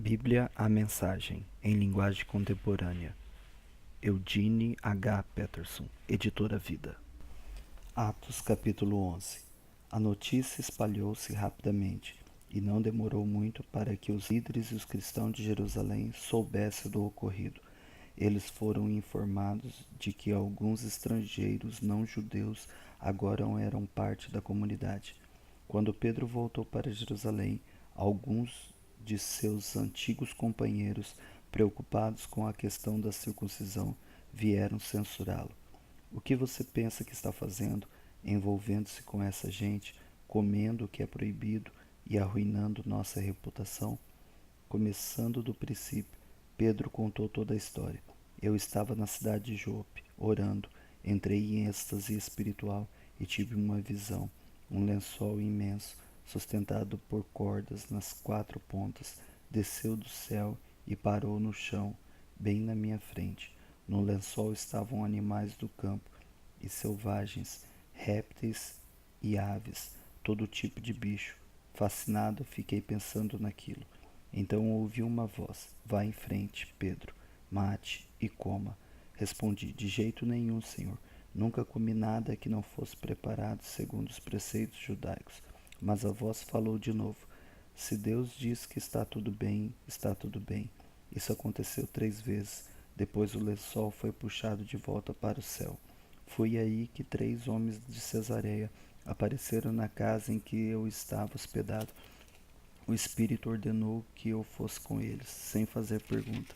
Bíblia A Mensagem, em linguagem contemporânea. Eugene H. Peterson, Editora Vida. Atos capítulo 11. A notícia espalhou-se rapidamente, e não demorou muito para que os líderes e os cristãos de Jerusalém soubessem do ocorrido. Eles foram informados de que alguns estrangeiros não-judeus agora eram parte da comunidade. Quando Pedro voltou para Jerusalém, alguns de seus antigos companheiros, preocupados com a questão da circuncisão, vieram censurá-lo. O que você pensa que está fazendo, envolvendo-se com essa gente, comendo o que é proibido e arruinando nossa reputação? Começando do princípio, Pedro contou toda a história. Eu estava na cidade de Jope, orando, entrei em êxtase espiritual e tive uma visão. Um lençol imenso, sustentado por cordas nas quatro pontas, desceu do céu e parou no chão, bem na minha frente. No lençol estavam animais do campo e selvagens, répteis e aves, todo tipo de bicho. Fascinado, fiquei pensando naquilo. Então ouvi uma voz: vá em frente, Pedro, mate e coma. Respondi: de jeito nenhum, Senhor. Nunca comi nada que não fosse preparado segundo os preceitos judaicos. Mas a voz falou de novo: se Deus diz que está tudo bem, está tudo bem. Isso aconteceu 3 vezes. Depois o lençol foi puxado de volta para o céu. Foi aí que 3 homens de Cesareia apareceram na casa em que eu estava hospedado. O Espírito ordenou que eu fosse com eles, sem fazer pergunta.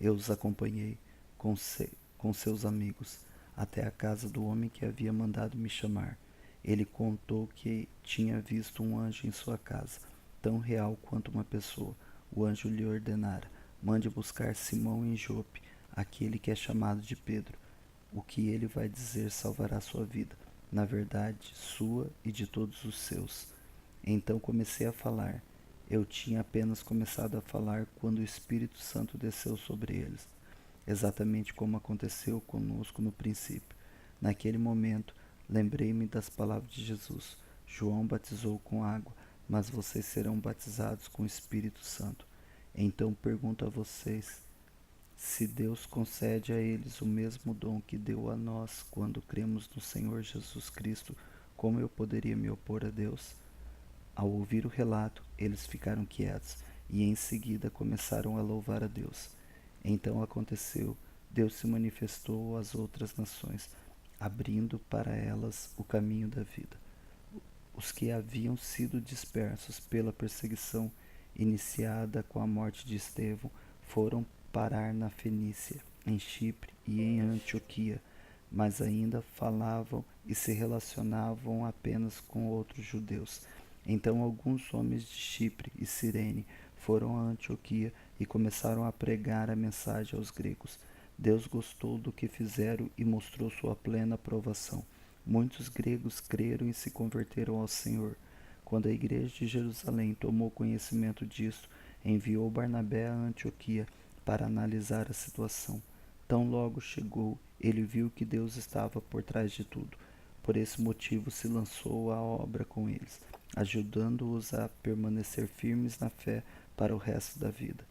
Eu os acompanhei com seus amigos até a casa do homem que havia mandado me chamar. Ele contou que tinha visto um anjo em sua casa, tão real quanto uma pessoa. O anjo lhe ordenara: mande buscar Simão em Jope, aquele que é chamado de Pedro. O que ele vai dizer salvará sua vida, na verdade, sua e de todos os seus. Então comecei a falar. Eu tinha apenas começado a falar quando o Espírito Santo desceu sobre eles, exatamente como aconteceu conosco no princípio. Naquele momento, lembrei-me das palavras de Jesus. João batizou com água, mas vocês serão batizados com o Espírito Santo. Então pergunto a vocês, se Deus concede a eles o mesmo dom que deu a nós quando cremos no Senhor Jesus Cristo, como eu poderia me opor a Deus? Ao ouvir o relato, eles ficaram quietos e em seguida começaram a louvar a Deus. Então aconteceu, Deus se manifestou às outras nações, abrindo para elas o caminho da vida. Os que haviam sido dispersos pela perseguição iniciada com a morte de Estevão foram parar na Fenícia, em Chipre e em Antioquia, mas ainda falavam e se relacionavam apenas com outros judeus. Então alguns homens de Chipre e Cirene foram a Antioquia e começaram a pregar a mensagem aos gregos. Deus gostou do que fizeram e mostrou sua plena aprovação. Muitos gregos creram e se converteram ao Senhor. Quando a igreja de Jerusalém tomou conhecimento disso, enviou Barnabé a Antioquia para analisar a situação. Tão logo chegou, ele viu que Deus estava por trás de tudo. Por esse motivo se lançou à obra com eles, ajudando-os a permanecer firmes na fé para o resto da vida.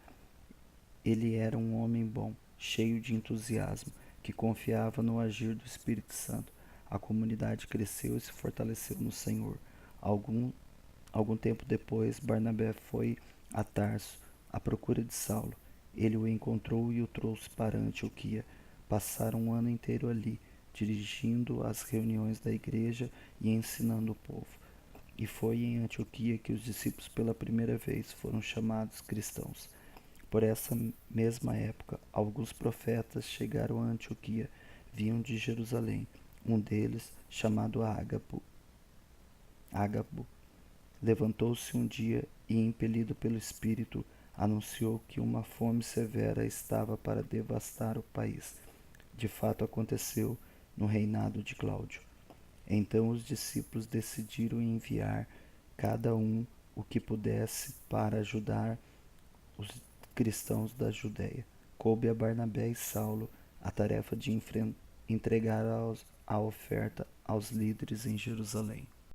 Ele era um homem bom, cheio de entusiasmo, que confiava no agir do Espírito Santo. A comunidade cresceu e se fortaleceu no Senhor. Algum tempo depois, Barnabé foi a Tarso à procura de Saulo. Ele o encontrou e o trouxe para Antioquia. Passaram um ano inteiro ali, dirigindo as reuniões da igreja e ensinando o povo. E foi em Antioquia que os discípulos pela primeira vez foram chamados cristãos. Por essa mesma época, alguns profetas chegaram a Antioquia, vinham de Jerusalém. Um deles, chamado Ágabo, levantou-se um dia e, impelido pelo Espírito, anunciou que uma fome severa estava para devastar o país. De fato aconteceu no reinado de Cláudio. Então os discípulos decidiram enviar cada um o que pudesse para ajudar os cristãos da Judéia. Coube a Barnabé e Saulo a tarefa de entregar a oferta aos líderes em Jerusalém.